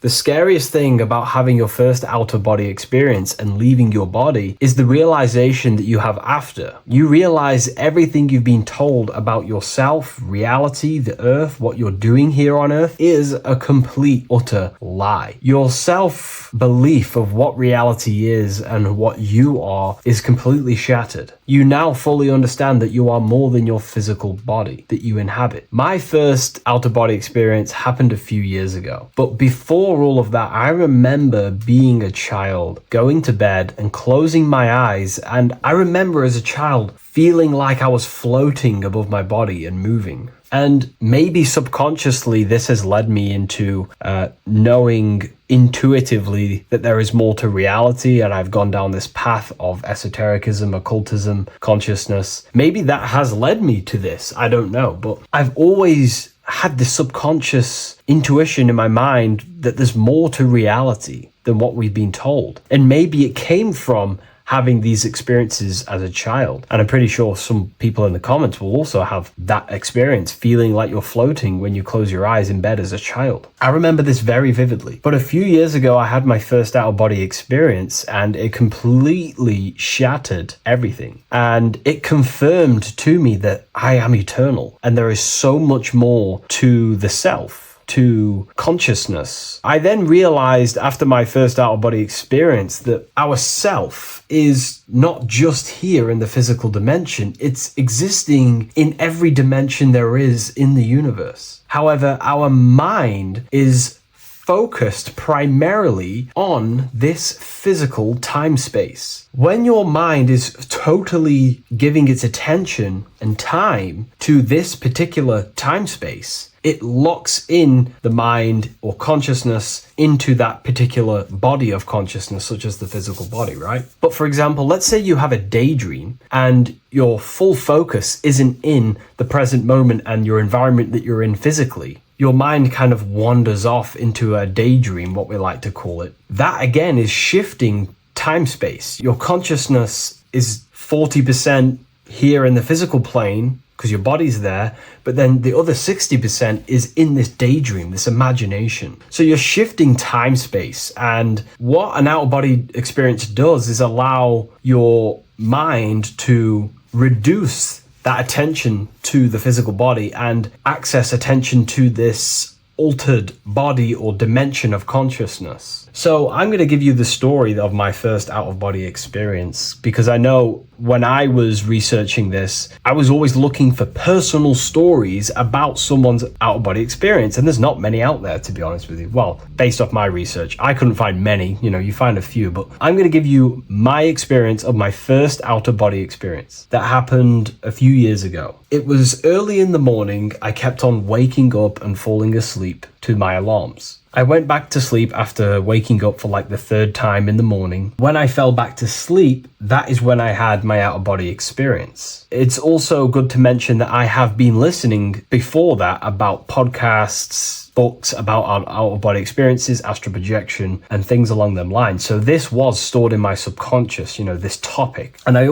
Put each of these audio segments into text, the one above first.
The scariest thing about having your first out-of-body experience and leaving your body is the realization that you have after. You realize everything you've been told about yourself, reality, the earth, what you're doing here on earth is a complete, utter lie. Your self-belief of what reality is and what you are is completely shattered. You now fully understand that you are more than your physical body that you inhabit. My first out-of-body experience happened a few years ago, but before all of that, I remember being a child, going to bed and closing my eyes, and I remember as a child feeling like I was floating above my body and moving. And maybe subconsciously this has led me into knowing intuitively that there is more to reality, and I've gone down this path of esotericism, occultism, consciousness. Maybe that has led me to this, I don't know, but I've always had this subconscious intuition in my mind that there's more to reality than what we've been told. And maybe it came from having these experiences as a child. And I'm pretty sure some people in the comments will also have that experience, feeling like you're floating when you close your eyes in bed as a child. I remember this very vividly. But a few years ago, I had my first out-of-body experience, and it completely shattered everything. And it confirmed to me that I am eternal, and there is so much more to the self, to consciousness. I then realized after my first out-of-body experience that our self is not just here in the physical dimension, it's existing in every dimension there is in the universe. However, our mind is focused primarily on this physical time space. When your mind is totally giving its attention and time to this particular time space, it locks in the mind or consciousness into that particular body of consciousness, such as the physical body, right? But for example, let's say you have a daydream and your full focus isn't in the present moment and your environment that you're in physically. Your mind kind of wanders off into a daydream, what we like to call it. That again is shifting time space. Your consciousness is 40% here in the physical plane because your body's there, but then the other 60% is in this daydream, this imagination. So you're shifting time space, and what an out-of-body experience does is allow your mind to reduce that attention to the physical body and access attention to this altered body or dimension of consciousness. So I'm going to give you the story of my first out-of-body experience, because I know when I was researching this, I was always looking for personal stories about someone's out-of-body experience, and there's not many out there, to be honest with you. Well, based off my research, I couldn't find many. You find a few, but I'm going to give you my experience of my first out-of-body experience that happened a few years ago. It was early in the morning. I kept on waking up and falling asleep to my alarms. I went back to sleep after waking up for like the third time in the morning. When I fell back to sleep, that is when I had my out-of-body experience. It's also good to mention that I have been listening before that about podcasts, books about our out-of-body experiences, astral projection, and things along them lines. So this was stored in my subconscious, this topic. And I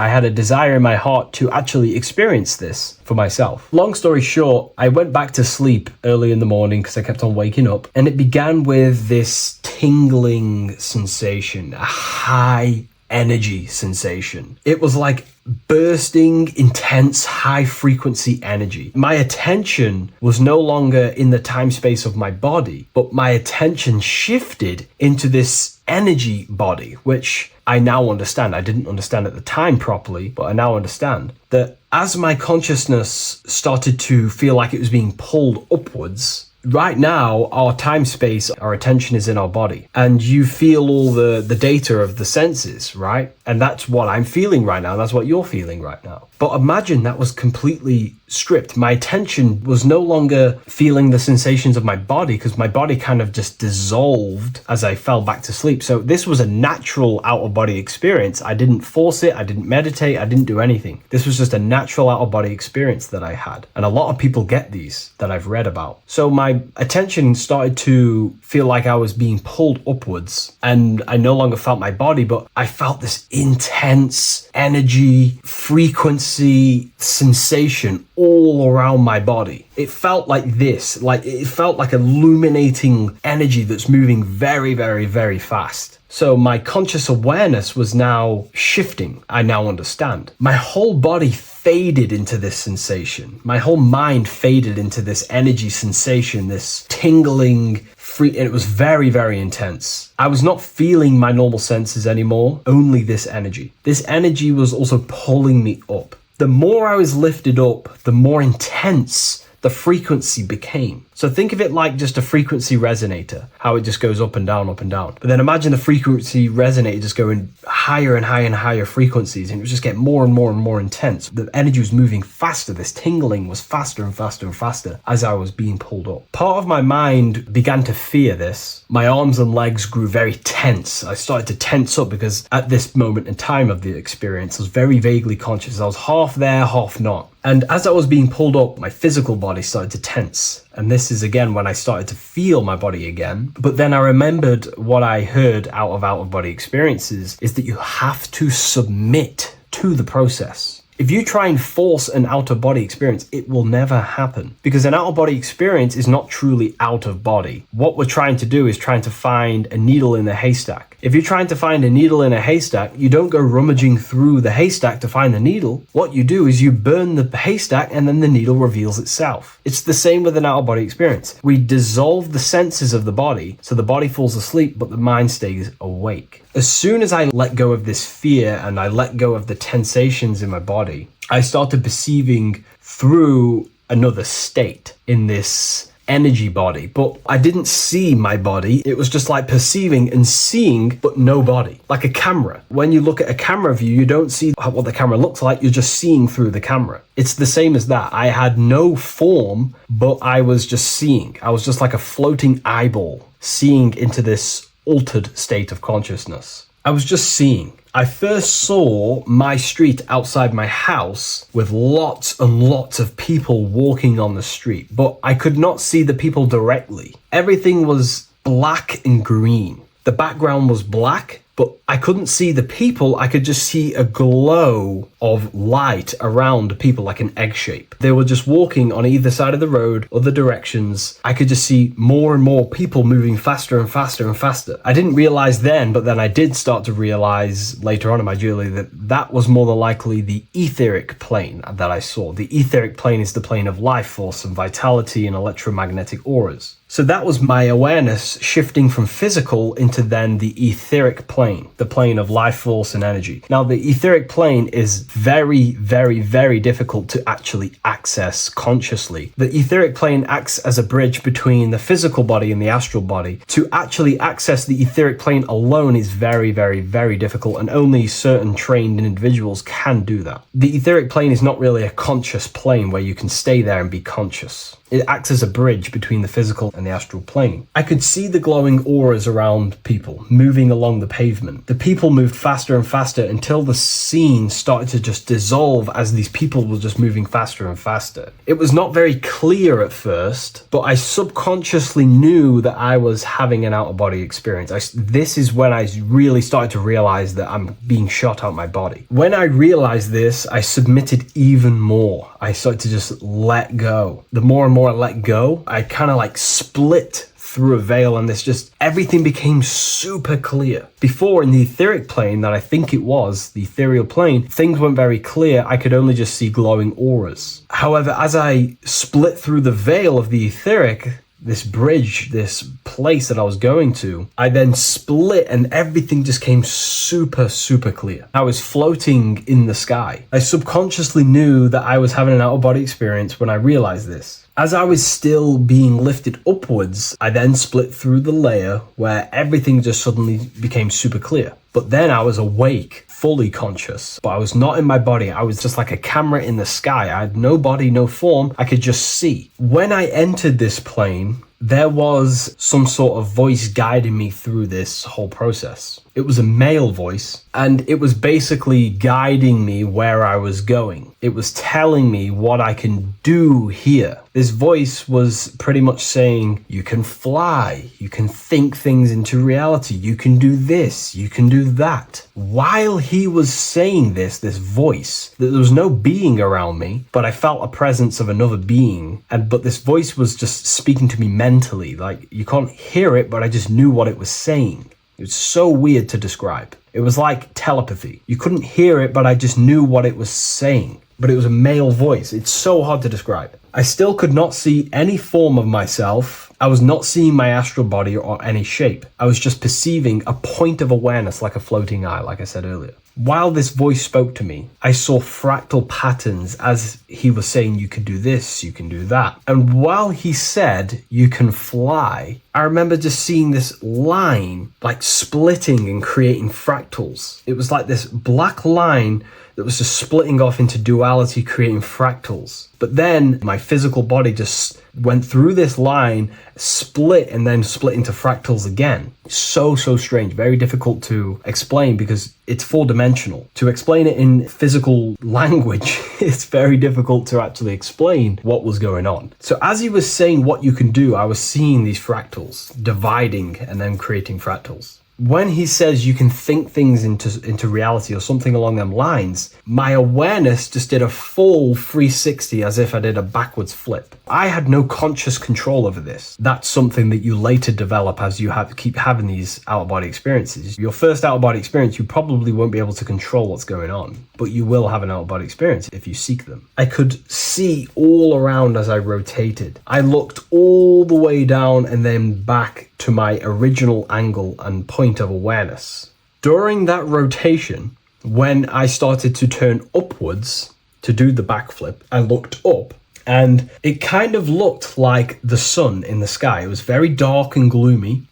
had a desire in my heart to actually experience this for myself. Long story short, I went back to sleep early in the morning because I kept on waking up, and it began with this tingling sensation, a high energy sensation. It was like bursting, intense, high frequency energy. My attention was no longer in the time space of my body, but my attention shifted into this energy body, which I now understand. I didn't understand at the time properly, but I now understand that as my consciousness started to feel like it was being pulled upwards, right now, our time space, our attention is in our body, and you feel all the data of the senses, right? And that's what I'm feeling right now. That's what you're feeling right now. But imagine that was completely stripped. My attention was no longer feeling the sensations of my body, because my body kind of just dissolved as I fell back to sleep. So this was a natural out-of-body experience. I didn't force it. I didn't meditate. I didn't do anything. This was just a natural out-of-body experience that I had. And a lot of people get these that I've read about. So my attention started to feel like I was being pulled upwards, and I no longer felt my body, but I felt this intense energy, frequency, sensation all around my body. It felt like this, it felt like illuminating energy that's moving very, very, very fast. So my conscious awareness was now shifting. I now understand. My whole body faded into this sensation. My whole mind faded into this energy sensation, this tingling, free, and it was very, very intense. I was not feeling my normal senses anymore, only this energy. This energy was also pulling me up. The more I was lifted up, the more intense the frequency became. So think of it like just a frequency resonator, how it just goes up and down, up and down. But then imagine the frequency resonator just going higher and higher and higher frequencies, and it was just getting more and more and more intense. The energy was moving faster. This tingling was faster and faster and faster as I was being pulled up. Part of my mind began to fear this. My arms and legs grew very tense. I started to tense up because at this moment in time of the experience, I was very vaguely conscious. I was half there, half not. And as I was being pulled up, my physical body started to tense. And this is again when I started to feel my body again. But then I remembered what I heard out of body experiences is that you have to submit to the process. If you try and force an out-of-body experience, it will never happen, because an out-of-body experience is not truly out of body. What we're trying to do is trying to find a needle in a haystack. If you're trying to find a needle in a haystack, you don't go rummaging through the haystack to find the needle. What you do is you burn the haystack and then the needle reveals itself. It's the same with an out-of-body experience. We dissolve the senses of the body, so the body falls asleep, but the mind stays awake. As soon as I let go of this fear and I let go of the tensations in my body, I started perceiving through another state in this energy body, but I didn't see my body. It was just like perceiving and seeing, but no body, like a camera. When you look at a camera view, you don't see what the camera looks like. You're just seeing through the camera. It's the same as that. I had no form, but I was just seeing. I was just like a floating eyeball, seeing into this altered state of consciousness. I was just seeing. I first saw my street outside my house with lots and lots of people walking on the street, but I could not see the people directly. Everything was black and green. The background was black, but I couldn't see the people. I could just see a glow of light around people, like an egg shape. They were just walking on either side of the road, other directions. I could just see more and more people moving faster and faster and faster. I didn't realize then, but then I did start to realize later on in my journey that that was more than likely the etheric plane that I saw. The etheric plane is the plane of life force and vitality and electromagnetic auras. So that was my awareness shifting from physical into then the etheric plane, the plane of life force and energy. Now, the etheric plane is very, very, very difficult to actually access consciously. The etheric plane acts as a bridge between the physical body and the astral body. To actually access the etheric plane alone is very, very, very difficult, and only certain trained individuals can do that. The etheric plane is not really a conscious plane where you can stay there and be conscious. It acts as a bridge between the physical and the astral plane. I could see the glowing auras around people moving along the pavement. The people moved faster and faster until the scene started to just dissolve as these people were just moving faster and faster. It was not very clear at first, but I subconsciously knew that I was having an out-of-body experience. This is when I really started to realize that I'm being shot out my body. When I realized this, I submitted even more. I started to just let go. The more and more I let go, I kind of like split through a veil, and everything became super clear. Before, in the etheric plane that I think it was, the ethereal plane, things weren't very clear. I could only just see glowing auras. However, as I split through the veil of the etheric, this bridge, this place that I was going to, I then split and everything just came super, super clear. I was floating in the sky. I subconsciously knew that I was having an out-of-body experience when I realized this. As I was still being lifted upwards, I then split through the layer where everything just suddenly became super clear. But then I was awake, fully conscious, but I was not in my body. I was just like a camera in the sky. I had no body, no form. I could just see. When I entered this plane, there was some sort of voice guiding me through this whole process. It was a male voice, and it was basically guiding me where I was going. It was telling me what I can do here. This voice was pretty much saying, you can fly, you can think things into reality, you can do this, you can do that. While he was saying this voice, there was no being around me, but I felt a presence of another being. But this voice was just speaking to me mentally. Like, you can't hear it, but I just knew what it was saying. It was so weird to describe. It was like telepathy. You couldn't hear it, but I just knew what it was saying. But it was a male voice. It's so hard to describe. I still could not see any form of myself. I was not seeing my astral body or any shape. I was just perceiving a point of awareness like a floating eye, like I said earlier. While this voice spoke to me, I saw fractal patterns as he was saying, you can do this, you can do that. And while he said, you can fly, I remember just seeing this line like splitting and creating fractals. It was like this black line that was just splitting off into duality, creating fractals. But then my physical body just went through this line, split, and then split into fractals again. So strange, very difficult to explain because it's 4-dimensional. To explain it in physical language, it's very difficult to actually explain what was going on. So as he was saying what you can do, I was seeing these fractals dividing and then creating fractals. When he says you can think things into reality or something along them lines, my awareness just did a full 360 as if I did a backwards flip. I had no conscious control over this. That's something that you later develop as you keep having these out-of-body experiences. Your first out-of-body experience, you probably won't be able to control what's going on, but you will have an out-of-body experience if you seek them. I could see all around as I rotated. I looked all the way down and then back to my original angle and point of awareness. During that rotation, when I started to turn upwards to do the backflip, I looked up and it kind of looked like the sun in the sky. It was very dark and gloomy.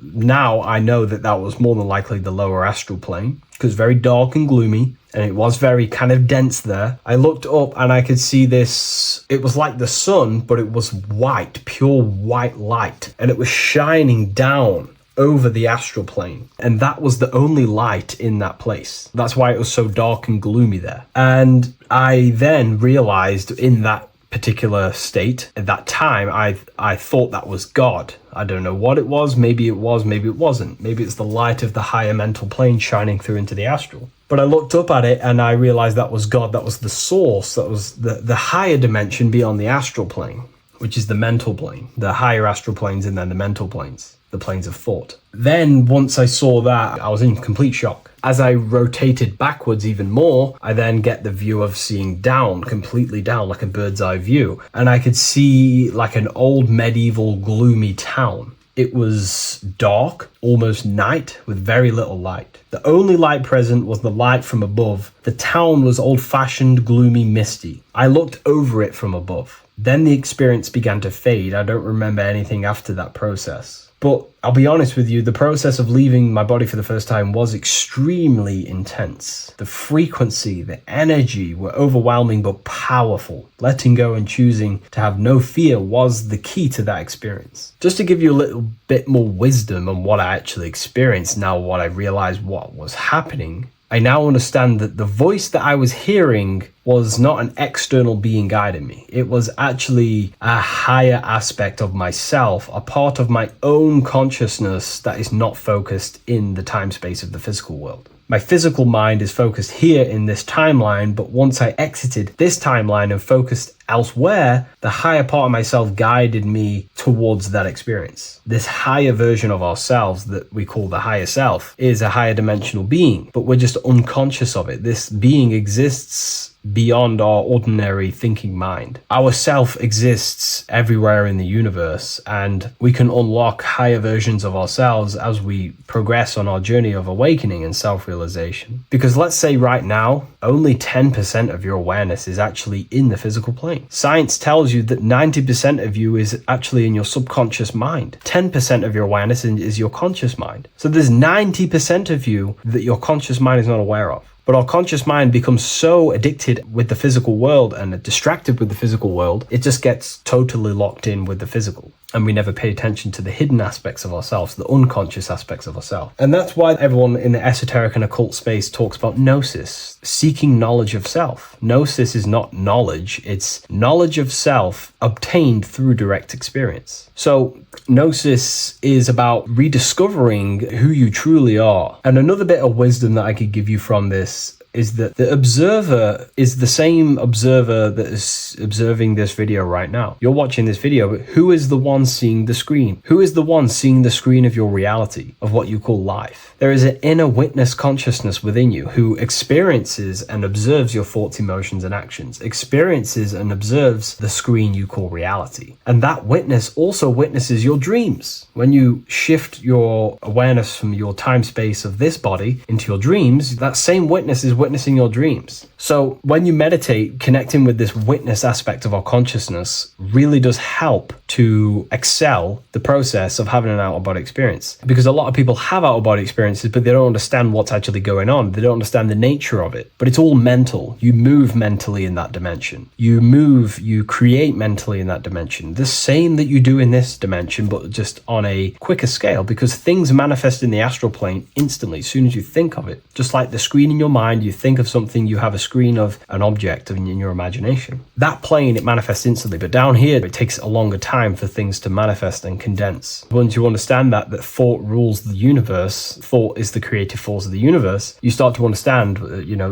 Now I know that was more than likely the lower astral plane because very dark and gloomy. And it was very kind of dense there. I looked up and I could see this. It was like the sun, but it was white, pure white light. And it was shining down over the astral plane. And that was the only light in that place. That's why it was so dark and gloomy there. And I then realized in that particular state, at that time, I thought that was God. I don't know what it was. Maybe it was, maybe it wasn't. Maybe it's the light of the higher mental plane shining through into the astral. But I looked up at it and I realized that was God. That was the source. That was the higher dimension beyond the astral plane, which is the mental plane, the higher astral planes and then the mental planes, the planes of thought. Then once I saw that, I was in complete shock. As I rotated backwards even more, I then get the view of seeing down, completely down, like a bird's eye view. And I could see like an old medieval gloomy town. It was dark, almost night, with very little light. The only light present was the light from above. The town was old-fashioned, gloomy, misty. I looked over it from above. Then the experience began to fade. I don't remember anything after that process. But I'll be honest with you, the process of leaving my body for the first time was extremely intense. The frequency, the energy were overwhelming but powerful. Letting go and choosing to have no fear was the key to that experience. Just to give you a little bit more wisdom on what I actually experienced now, what I realized what was happening, I now understand that the voice that I was hearing was not an external being guiding me. It was actually a higher aspect of myself, a part of my own consciousness that is not focused in the time space of the physical world. My physical mind is focused here in this timeline, but once I exited this timeline and focused elsewhere, the higher part of myself guided me towards that experience. This higher version of ourselves that we call the higher self is a higher dimensional being, but we're just unconscious of it. This being exists beyond our ordinary thinking mind. Our self exists everywhere in the universe, and we can unlock higher versions of ourselves as we progress on our journey of awakening and self-realization. Because let's say right now, only 10% of your awareness is actually in the physical plane. Science tells you that 90% of you is actually in your subconscious mind. 10% of your awareness is your conscious mind. So there's 90% of you that your conscious mind is not aware of. But our conscious mind becomes so addicted with the physical world and distracted with the physical world, it just gets totally locked in with the physical. and we never pay attention to the hidden aspects of ourselves, the unconscious aspects of ourselves. And that's why everyone in the esoteric and occult space talks about gnosis, seeking knowledge of self. Gnosis is not knowledge, it's knowledge of self obtained through direct experience. So gnosis is about rediscovering who you truly are. And another bit of wisdom that I could give you from this is that the observer is the same observer that is observing this video right now. You're watching this video, but who is the one seeing the screen? Who is the one seeing the screen of your reality, of what you call life? There is an inner witness consciousness within you who experiences and observes your thoughts, emotions, and actions, experiences and observes the screen you call reality. And that witness also witnesses your dreams. When you shift your awareness from your time space of this body into your dreams, that same witness is witnessing your dreams. So when you meditate, connecting with this witness aspect of our consciousness really does help to excel the process of having an out-of-body experience. Because a lot of people have out-of-body experiences, but they don't understand what's actually going on. They don't understand the nature of it. But it's all mental. You move mentally in that dimension. You create mentally in that dimension. The same that you do in this dimension, but just on a quicker scale, because things manifest in the astral plane instantly as soon as you think of it. Just like the screen in your mind, you think of something, you have a screen of an object in your imagination. That plane, it manifests instantly, but down here, it takes a longer time for things to manifest and condense. Once you understand that thought rules the universe, thought is the creative force of the universe, you start to understand,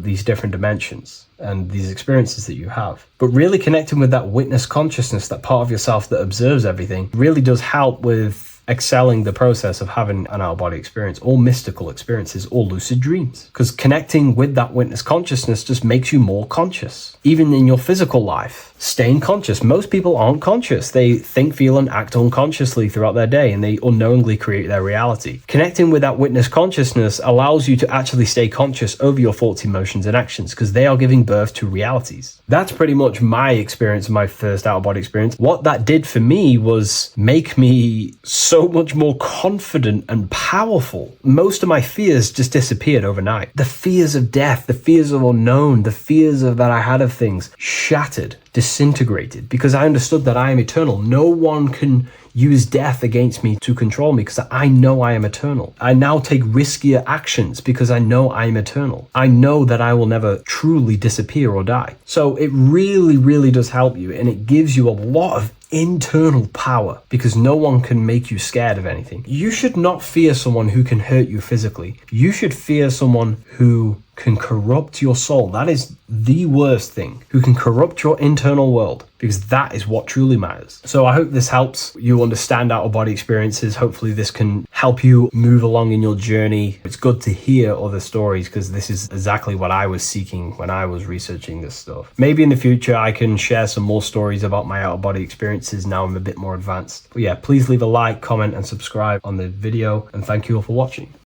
these different dimensions and these experiences that you have. But really connecting with that witness consciousness, that part of yourself that observes everything, really does help with excelling the process of having an out-of-body experience, or mystical experiences, or lucid dreams. Because connecting with that witness consciousness just makes you more conscious. Even in your physical life, staying conscious. Most people aren't conscious. They think, feel, and act unconsciously throughout their day, and they unknowingly create their reality. Connecting with that witness consciousness allows you to actually stay conscious over your thoughts, emotions, and actions, because they are giving birth to realities. That's pretty much my experience, my first out-of-body experience. What that did for me was make me so much more confident and powerful. Most of my fears just disappeared overnight. The fears of death, the fears of unknown, the fears that I had of things shattered, disintegrated, because I understood that I am eternal. No one can use death against me to control me, because I know I am eternal. I now take riskier actions because I know I am eternal. I know that I will never truly disappear or die. So it really, really does help you, and it gives you a lot of internal power, because no one can make you scared of anything. You should not fear someone who can hurt you physically. You should fear someone who can corrupt your soul. That is the worst thing, who can corrupt your internal world, because that is what truly matters. So I hope this helps you understand out-of-body experiences. Hopefully this can help you move along in your journey. It's good to hear other stories, because this is exactly what I was seeking when I was researching this stuff. Maybe in the future I can share some more stories about my out-of-body experiences now I'm a bit more advanced. But yeah, please leave a like, comment, and subscribe on the video, and thank you all for watching.